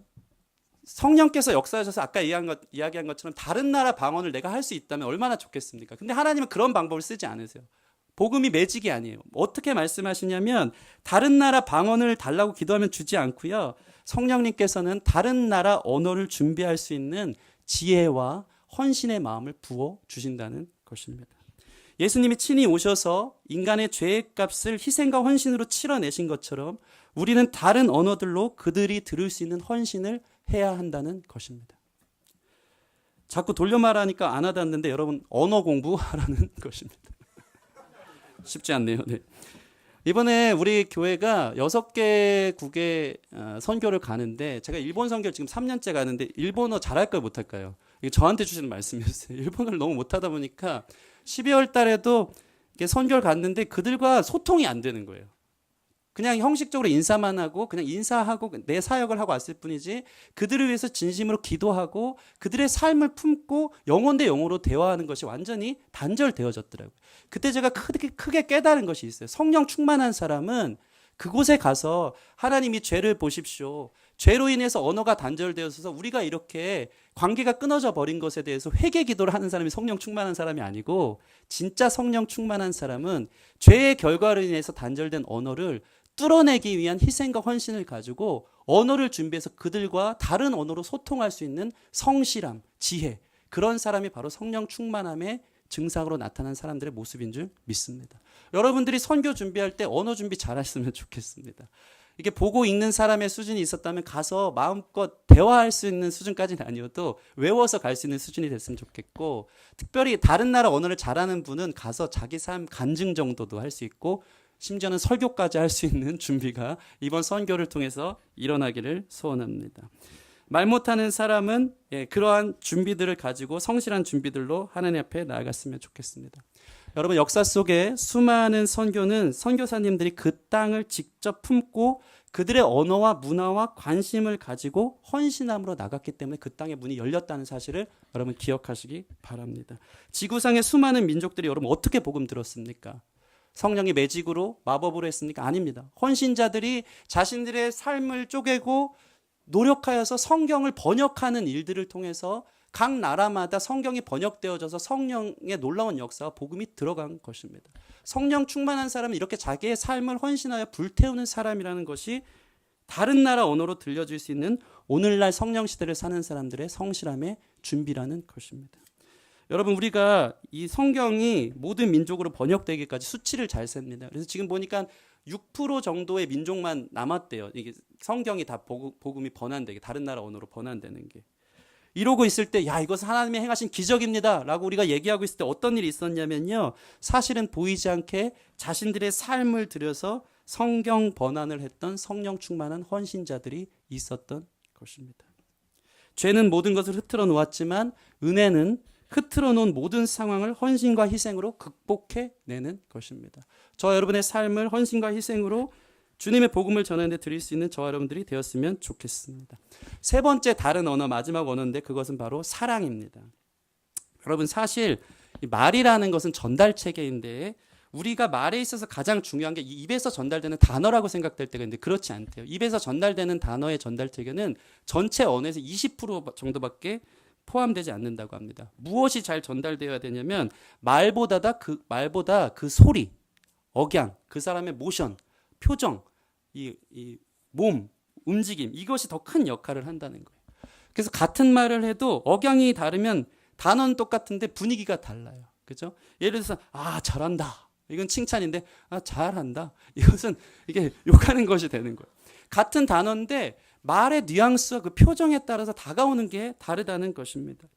성령께서 역사하셔서 아까 이야기한 것처럼 다른 나라 방언을 내가 할 수 있다면 얼마나 좋겠습니까? 근데 하나님은 그런 방법을 쓰지 않으세요. 복음이 매직이 아니에요. 어떻게 말씀하시냐면 다른 나라 방언을 달라고 기도하면 주지 않고요. 성령님께서는 다른 나라 언어를 준비할 수 있는 지혜와 헌신의 마음을 부어 주신다는 것입니다. 예수님이 친히 오셔서 인간의 죄의 값을 희생과 헌신으로 치러내신 것처럼 우리는 다른 언어들로 그들이 들을 수 있는 헌신을 해야 한다는 것입니다. 자꾸 돌려 말하니까 안 하다는데 여러분 언어 공부하라는 것입니다. 쉽지 않네요. 네. 이번에 우리 교회가 6개국의 선교를 가는데 제가 일본 선교를 지금 3년째 가는데 일본어 잘할까요 못할까요? 이게 저한테 주시는 말씀이었어요. 일본어를 너무 못하다 보니까 12월 달에도 선교를 갔는데 그들과 소통이 안 되는 거예요. 그냥 형식적으로 인사만 하고 그냥 인사하고 내 사역을 하고 왔을 뿐이지 그들을 위해서 진심으로 기도하고 그들의 삶을 품고 영혼 대 영혼으로 대화하는 것이 완전히 단절되어졌더라고요. 그때 제가 크게 깨달은 것이 있어요. 성령 충만한 사람은 그곳에 가서 하나님이 죄를 보십시오. 죄로 인해서 언어가 단절되어서 우리가 이렇게 관계가 끊어져 버린 것에 대해서 회개 기도를 하는 사람이 성령 충만한 사람이 아니고 진짜 성령 충만한 사람은 죄의 결과로 인해서 단절된 언어를 뚫어내기 위한 희생과 헌신을 가지고 언어를 준비해서 그들과 다른 언어로 소통할 수 있는 성실함, 지혜, 그런 사람이 바로 성령 충만함의 증상으로 나타난 사람들의 모습인 줄 믿습니다. 여러분들이 선교 준비할 때 언어 준비 잘했으면 좋겠습니다. 이게 보고 읽는 사람의 수준이 있었다면 가서 마음껏 대화할 수 있는 수준까지는 아니어도 외워서 갈 수 있는 수준이 됐으면 좋겠고, 특별히 다른 나라 언어를 잘하는 분은 가서 자기 삶 간증 정도도 할 수 있고 심지어는 설교까지 할 수 있는 준비가 이번 선교를 통해서 일어나기를 소원합니다. 말 못하는 사람은 그러한 준비들을 가지고 성실한 준비들로 하나님 앞에 나아갔으면 좋겠습니다. 여러분, 역사 속에 수많은 선교는 선교사님들이 그 땅을 직접 품고 그들의 언어와 문화와 관심을 가지고 헌신함으로 나갔기 때문에 그 땅의 문이 열렸다는 사실을 여러분 기억하시기 바랍니다. 지구상의 수많은 민족들이 여러분 어떻게 복음 들었습니까? 성령이 매직으로 마법으로 했습니까? 아닙니다. 헌신자들이 자신들의 삶을 쪼개고 노력하여서 성경을 번역하는 일들을 통해서 각 나라마다 성경이 번역되어져서 성령의 놀라운 역사와 복음이 들어간 것입니다. 성령 충만한 사람은 이렇게 자기의 삶을 헌신하여 불태우는 사람이라는 것이 다른 나라 언어로 들려줄 수 있는 오늘날 성령 시대를 사는 사람들의 성실함의 준비라는 것입니다. 여러분, 우리가 이 성경이 모든 민족으로 번역되기까지 수치를 잘 셉니다. 그래서 지금 보니까 6% 정도의 민족만 남았대요. 이게 성경이 다 복음이 번안되게, 다른 나라 언어로 번안되는 게. 이러고 있을 때, 야, 이것은 하나님이 행하신 기적입니다 라고 우리가 얘기하고 있을 때 어떤 일이 있었냐면요, 사실은 보이지 않게 자신들의 삶을 들여서 성경 번안을 했던 성령 충만한 헌신자들이 있었던 것입니다. 죄는 모든 것을 흐트러 놓았지만 은혜는 흐트러 놓은 모든 상황을 헌신과 희생으로 극복해내는 것입니다. 저와 여러분의 삶을 헌신과 희생으로 주님의 복음을 전하는데 드릴 수 있는 저와 여러분들이 되었으면 좋겠습니다. 세 번째 다른 언어, 마지막 언어인데 그것은 바로 사랑입니다. 여러분, 사실 말이라는 것은 전달 체계인데 우리가 말에 있어서 가장 중요한 게 입에서 전달되는 단어라고 생각될 때가 있는데 그렇지 않대요. 입에서 전달되는 단어의 전달 체계는 전체 언어에서 20% 정도밖에 포함되지 않는다고 합니다. 무엇이 잘 전달되어야 되냐면 말보다 그 소리, 억양, 그 사람의 모션, 표정, 이 몸, 움직임, 이것이 더 큰 역할을 한다는 거예요. 그래서 같은 말을 해도 억양이 다르면 단어는 똑같은데 분위기가 달라요. 그죠? 예를 들어서 잘한다. 이건 칭찬인데 잘한다. 이것은 이게 욕하는 것이 되는 거예요. 같은 단어인데 말의 뉘앙스와 그 표정에 따라서 다가오는 게 다르다는 것입니다.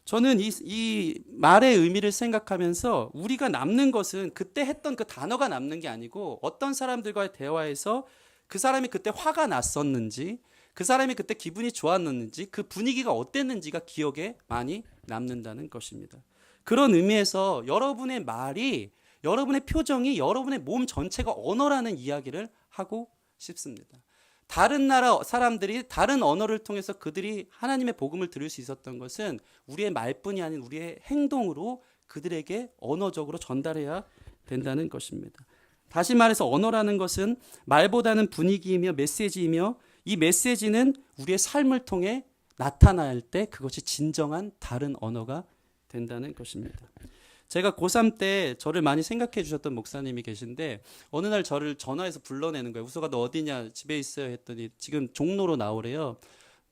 저는 이 말의 의미를 생각하면서 우리가 남는 것은 그때 했던 그 단어가 남는 게 아니고 어떤 사람들과의 대화에서 그 사람이 그때 화가 났었는지, 그 사람이 그때 기분이 좋았는지, 그 분위기가 어땠는지가 기억에 많이 남는다는 것입니다. 그런 의미에서 여러분의 말이, 여러분의 표정이 여러분의 몸 전체가 언어라는 이야기를 하고 싶습니다. 다른 나라 사람들이 다른 언어를 통해서 그들이 하나님의 복음을 들을 수 있었던 것은 우리의 말뿐이 아닌 우리의 행동으로 그들에게 언어적으로 전달해야 된다는 것입니다. 다시 말해서 언어라는 것은 말보다는 분위기이며 메시지이며 이 메시지는 우리의 삶을 통해 나타날 때 그것이 진정한 다른 언어가 된다는 것입니다. 제가 고3 때 저를 많이 생각해 주셨던 목사님이 계신데 어느 날 저를 전화해서 불러내는 거예요. 우수가 너 어디냐? 집에 있어요 했더니 지금 종로로 나오래요.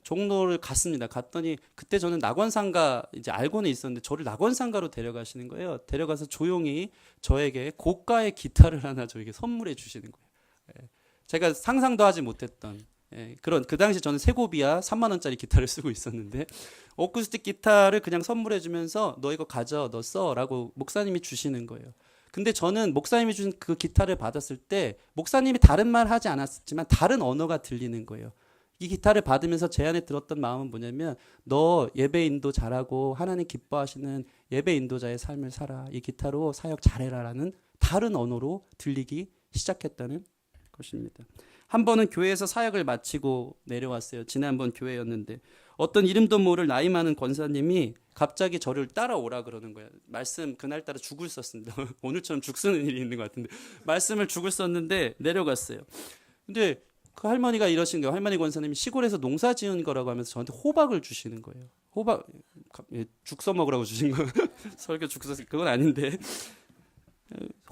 종로를 갔습니다. 갔더니 그때 저는 낙원상가 이제 알고는 있었는데 저를 낙원상가로 데려가시는 거예요. 데려가서 조용히 저에게 고가의 기타를 하나 저에게 선물해 주시는 거예요. 제가 상상도 하지 못했던 그런 그 당시 저는 세고비아 3만 원짜리 기타를 쓰고 있었는데 어쿠스틱 기타를 그냥 선물해 주면서 너 이거 가져 너 써라고 목사님이 주시는 거예요. 근데 저는 목사님이 준 그 기타를 받았을 때 목사님이 다른 말 하지 않았지만 다른 언어가 들리는 거예요. 이 기타를 받으면서 제 안에 들었던 마음은 뭐냐면 너 예배 인도 잘하고 하나님 기뻐하시는 예배 인도자의 삶을 살아. 이 기타로 사역 잘해라라는 다른 언어로 들리기 시작했다는 것입니다. 한 번은 교회에서 사역을 마치고 내려왔어요. 지난번 교회였는데 어떤 이름도 모를 나이 많은 권사님이 갑자기 저를 따라오라 그러는 거예요. 말씀 그날따라 죽을 썼습니다. 오늘처럼 죽 쓰는 일이 있는 것 같은데 말씀을 죽을 썼는데 내려갔어요. 근데 그 할머니가 이러신 거예요. 할머니 권사님이 시골에서 농사 지은 거라고 하면서 저한테 호박을 주시는 거예요. 호박 죽 써먹으라고 주신 거예요. 설교 죽 써 그건 아닌데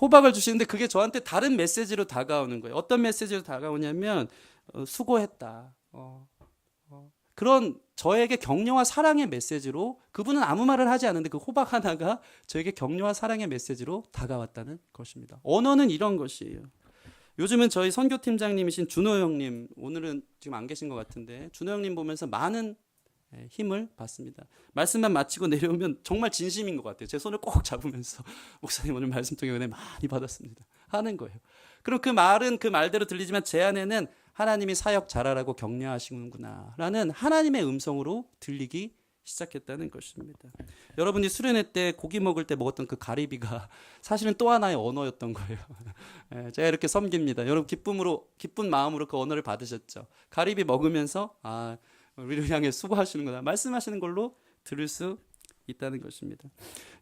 호박을 주시는데 그게 저한테 다른 메시지로 다가오는 거예요. 어떤 메시지로 다가오냐면 수고했다. 그런 저에게 격려와 사랑의 메시지로 그분은 아무 말을 하지 않는데 그 호박 하나가 저에게 격려와 사랑의 메시지로 다가왔다는 것입니다. 언어는 이런 것이에요. 요즘은 저희 선교팀장님이신 준호 형님 오늘은 지금 안 계신 것 같은데 준호 형님 보면서 많은 힘을 받습니다. 말씀만 마치고 내려오면 정말 진심인 것 같아요. 제 손을 꼭 잡으면서 목사님 오늘 말씀 통해 은혜 많이 받았습니다 하는 거예요. 그럼 그 말은 그 말대로 들리지만 제 안에는 하나님이 사역 잘하라고 격려하시는구나 라는 하나님의 음성으로 들리기 시작했다는 것입니다. 여러분이 수련회 때 고기 먹을 때 먹었던 그 가리비가 사실은 또 하나의 언어였던 거예요. 제가 이렇게 섬깁니다. 여러분 기쁜 마음으로 그 언어를 받으셨죠. 가리비 먹으면서 우리를 향해 수고하시는구나 말씀하시는 걸로 들을 수 있다는 것입니다.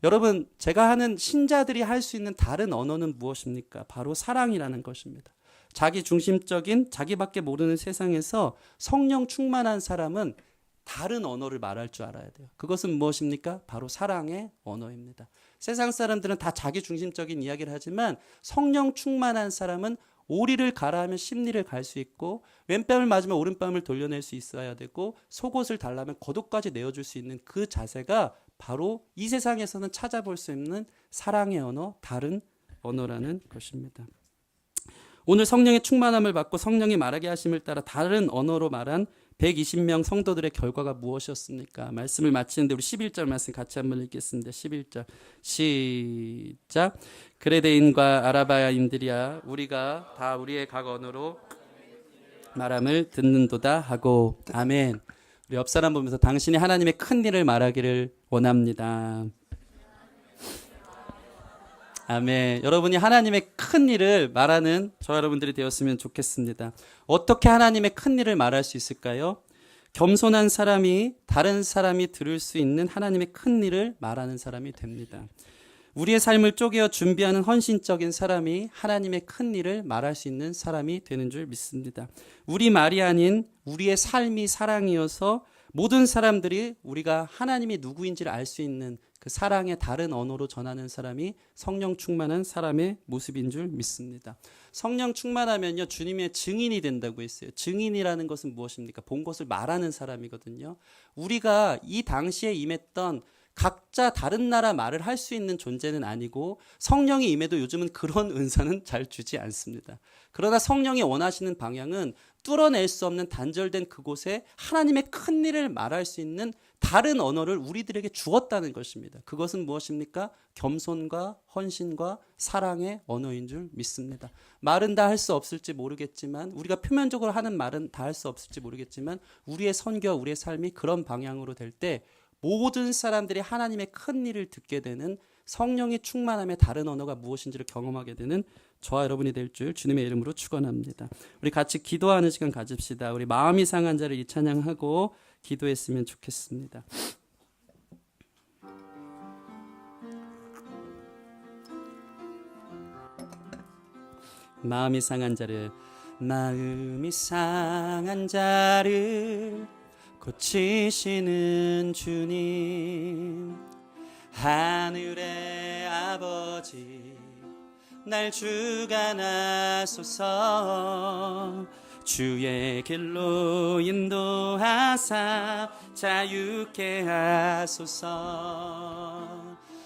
여러분 제가 하는 신자들이 할 수 있는 다른 언어는 무엇입니까? 바로 사랑이라는 것입니다. 자기 중심적인 자기밖에 모르는 세상에서 성령 충만한 사람은 다른 언어를 말할 줄 알아야 돼요. 그것은 무엇입니까? 바로 사랑의 언어입니다. 세상 사람들은 다 자기 중심적인 이야기를 하지만 성령 충만한 사람은 오리를 가라 하면 십리를 갈 수 있고 왼뺨을 맞으면 오른뺨을 돌려낼 수 있어야 되고 속옷을 달라면 겉옷까지 내어줄 수 있는 그 자세가 바로 이 세상에서는 찾아볼 수 없는 사랑의 언어, 다른 언어라는 것입니다. 오늘 성령의 충만함을 받고 성령이 말하게 하심을 따라 다른 언어로 말한 120명 성도들의 결과가 무엇이었습니까? 말씀을 마치는데 우리 11절 말씀 같이 한번 읽겠습니다. 11절 시작. 그레데인과 아라바인들이야 우리가 다 우리의 각 언어로 말함을 듣는도다 하고 아멘. 우리 옆 사람 보면서 당신이 하나님의 큰 일을 말하기를 원합니다. 아멘. 여러분이 하나님의 큰 일을 말하는 저 여러분들이 되었으면 좋겠습니다. 어떻게 하나님의 큰 일을 말할 수 있을까요? 겸손한 사람이 다른 사람이 들을 수 있는 하나님의 큰 일을 말하는 사람이 됩니다. 우리의 삶을 쪼개어 준비하는 헌신적인 사람이 하나님의 큰 일을 말할 수 있는 사람이 되는 줄 믿습니다. 우리 말이 아닌 우리의 삶이 사랑이어서 모든 사람들이 우리가 하나님이 누구인지를 알 수 있는 그 사랑의 다른 언어로 전하는 사람이 성령 충만한 사람의 모습인 줄 믿습니다. 성령 충만하면요 주님의 증인이 된다고 했어요. 증인이라는 것은 무엇입니까? 본 것을 말하는 사람이거든요. 우리가 이 당시에 임했던 각자 다른 나라 말을 할 수 있는 존재는 아니고 성령이 임해도 요즘은 그런 은사는 잘 주지 않습니다. 그러나 성령이 원하시는 방향은 뚫어낼 수 없는 단절된 그곳에 하나님의 큰 일을 말할 수 있는 다른 언어를 우리들에게 주었다는 것입니다. 그것은 무엇입니까? 겸손과 헌신과 사랑의 언어인 줄 믿습니다. 말은 다 할 수 없을지 모르겠지만 우리가 표면적으로 하는 말은 다 할 수 없을지 모르겠지만 우리의 선교와 우리의 삶이 그런 방향으로 될 때 모든 사람들이 하나님의 큰 일을 듣게 되는 성령의 충만함의 다른 언어가 무엇인지를 경험하게 되는 저와 여러분이 될 줄 주님의 이름으로 축원합니다. 우리 같이 기도하는 시간 가집시다. 우리 마음이 상한 자를 이 찬양하고 기도했으면 좋겠습니다. 마음이 상한 자를 마음이 상한 자를 고치시는 주님, 하늘의 아버지 날 주관하소서. 주의 길로 인도하사 자유케 하소서.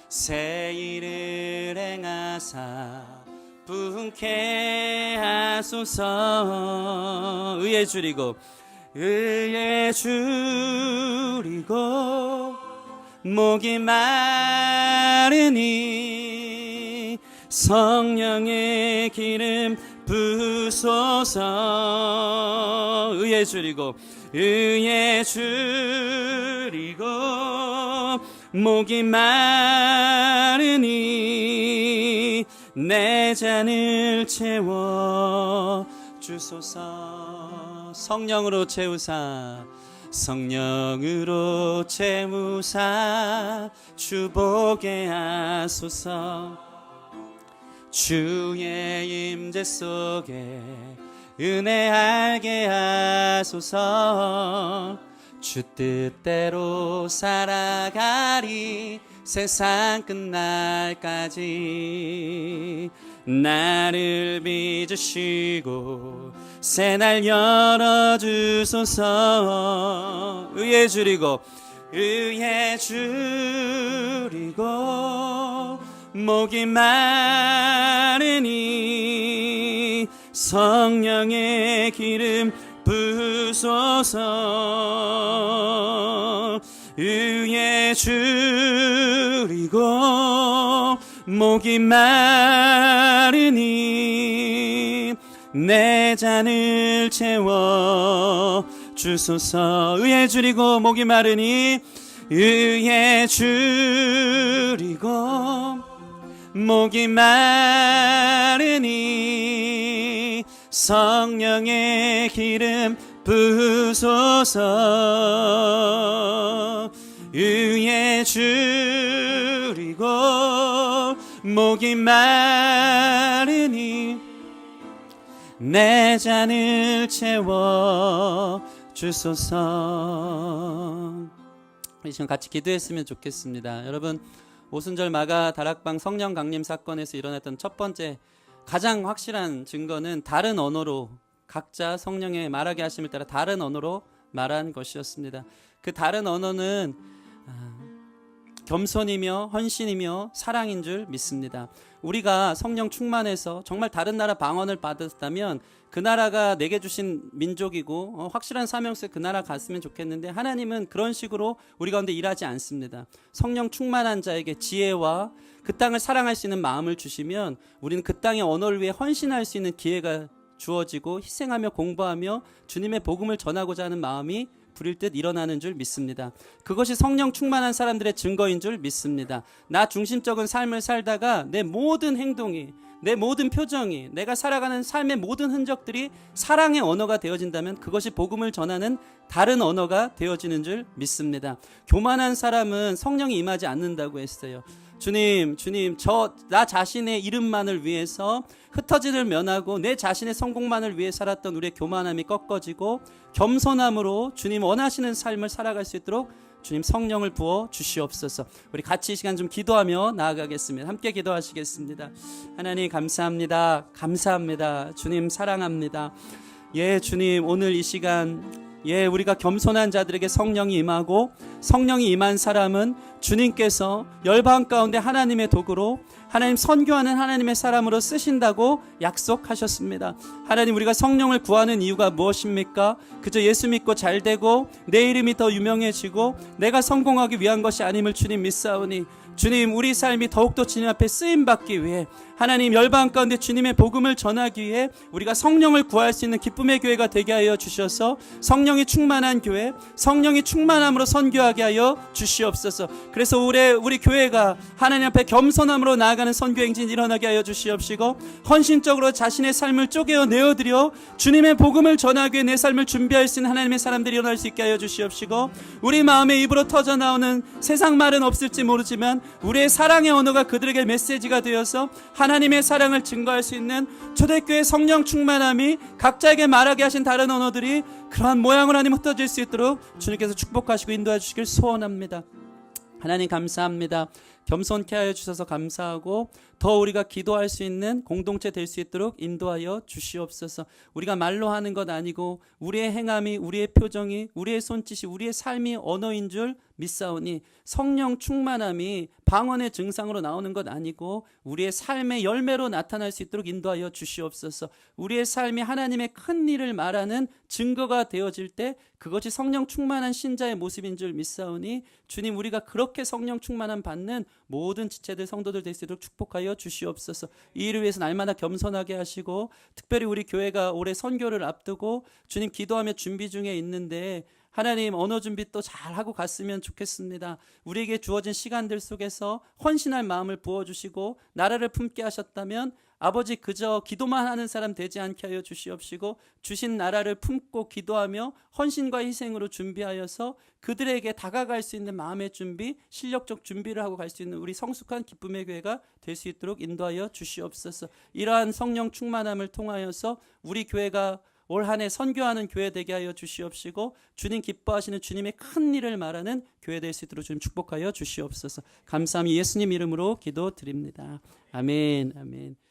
새 일을 행하사 부흥케 하소서. 의에 줄이고 의에 줄이고 목이 마르니 성령의 기름 부소서. 의에 줄이고 의에 줄이고 목이 마르니 내 잔을 채워 주소서. 성령으로 채우사 성령으로 채우사 주보게 하소서. 주의 임재 속에 은혜 알게 하소서. 주 뜻대로 살아가리 세상 끝날까지. 나를 빚으시고 새날 열어주소서. 의에 줄이고 의에 줄이고 목이 마르니 성령의 기름 부소서. 의에 줄이고 목이 마르니 내 잔을 채워 주소서. 의에 줄이고 목이 마르니 의에 줄이고 목이 마르니 성령의 기름 부소서. 의에 줄이고 목이 마르니 내 잔을 채워 주소서. 이 시간 같이 기도했으면 좋겠습니다. 여러분, 오순절 마가 다락방 성령 강림 사건에서 일어났던 첫 번째 가장 확실한 증거는 다른 언어로 각자 성령의 말하게 하심을 따라 다른 언어로 말한 것이었습니다. 그 다른 언어는 겸손이며 헌신이며 사랑인 줄 믿습니다. 우리가 성령 충만해서 정말 다른 나라 방언을 받았다면 그 나라가 내게 주신 민족이고 확실한 사명수에 그 나라 갔으면 좋겠는데, 하나님은 그런 식으로 우리 가운데 일하지 않습니다. 성령 충만한 자에게 지혜와 그 땅을 사랑할 수 있는 마음을 주시면 우리는 그 땅의 언어를 위해 헌신할 수 있는 기회가 주어지고 희생하며 공부하며 주님의 복음을 전하고자 하는 마음이 부릴 듯 일어나는 줄 믿습니다. 그것이 성령 충만한 사람들의 증거인 줄 믿습니다. 나 중심적인 삶을 살다가 내 모든 행동이, 내 모든 표정이, 내가 살아가는 삶의 모든 흔적들이 사랑의 언어가 되어진다면 그것이 복음을 전하는 다른 언어가 되어지는 줄 믿습니다. 교만한 사람은 성령이 임하지 않는다고 했어요. 주님, 나 자신의 이름만을 위해서 흩어짐을 면하고 내 자신의 성공만을 위해 살았던 우리의 교만함이 꺾어지고 겸손함으로 주님 원하시는 삶을 살아갈 수 있도록 주님 성령을 부어 주시옵소서. 우리 같이 이 시간 좀 기도하며 나아가겠습니다. 함께 기도하시겠습니다. 하나님 감사합니다. 감사합니다. 주님 사랑합니다. 예, 주님 오늘 이 시간 우리가 겸손한 자들에게 성령이 임하고 성령이 임한 사람은 주님께서 열방 가운데 하나님의 도구로 하나님 선교하는 하나님의 사람으로 쓰신다고 약속하셨습니다. 하나님, 우리가 성령을 구하는 이유가 무엇입니까? 그저 예수 믿고 잘되고 내 이름이 더 유명해지고 내가 성공하기 위한 것이 아님을 주님 믿사오니, 주님 우리 삶이 더욱더 주님 앞에 쓰임받기 위해 하나님 열방 가운데 주님의 복음을 전하기 위해 우리가 성령을 구할 수 있는 기쁨의 교회가 되게 하여 주셔서 성령이 충만한 교회, 성령이 충만함으로 선교하게 하여 주시옵소서. 그래서 우리 교회가 하나님 앞에 겸손함으로 나아가는 선교 행진이 일어나게 하여 주시옵시고, 헌신적으로 자신의 삶을 쪼개어 내어드려 주님의 복음을 전하기 위해 내 삶을 준비할 수 있는 하나님의 사람들이 일어날 수 있게 하여 주시옵시고, 우리 마음의 입으로 터져나오는 세상 말은 없을지 모르지만 우리의 사랑의 언어가 그들에게 메시지가 되어서 하나님의 사랑을 증거할 수 있는 초대교회 성령 충만함이 각자에게 말하게 하신 다른 언어들이 그러한 모양으로 하나님 흩어질 수 있도록 주님께서 축복하시고 인도해 주시길 소원합니다. 하나님 감사합니다. 겸손케 하여 주셔서 감사하고 더 우리가 기도할 수 있는 공동체 될 수 있도록 인도하여 주시옵소서. 우리가 말로 하는 것 아니고 우리의 행함이, 우리의 표정이, 우리의 손짓이, 우리의 삶이 언어인 줄 믿사오니 성령 충만함이 방언의 증상으로 나오는 것 아니고 우리의 삶의 열매로 나타날 수 있도록 인도하여 주시옵소서. 우리의 삶이 하나님의 큰 일을 말하는 증거가 되어질 때 그것이 성령 충만한 신자의 모습인 줄 믿사오니 주님, 우리가 그렇게 성령 충만함 받는 모든 지체들 성도들 될 수 있도록 축복하여 주시옵소서. 이 일을 위해서 날마다 겸손하게 하시고 특별히 우리 교회가 올해 선교를 앞두고 주님 기도하며 준비 중에 있는데 하나님 언어 준비 또 잘하고 갔으면 좋겠습니다. 우리에게 주어진 시간들 속에서 헌신할 마음을 부어주시고 나라를 품게 하셨다면 아버지 그저 기도만 하는 사람 되지 않게 하여 주시옵시고 주신 나라를 품고 기도하며 헌신과 희생으로 준비하여서 그들에게 다가갈 수 있는 마음의 준비, 실력적 준비를 하고 갈 수 있는 우리 성숙한 기쁨의 교회가 될 수 있도록 인도하여 주시옵소서. 이러한 성령 충만함을 통하여서 우리 교회가 올 한 해 선교하는 교회 되게 하여 주시옵시고 주님 기뻐하시는 주님의 큰 일을 말하는 교회 될 수 있도록 주님 축복하여 주시옵소서. 감사함이 예수님 이름으로 기도드립니다. 아멘. 아멘.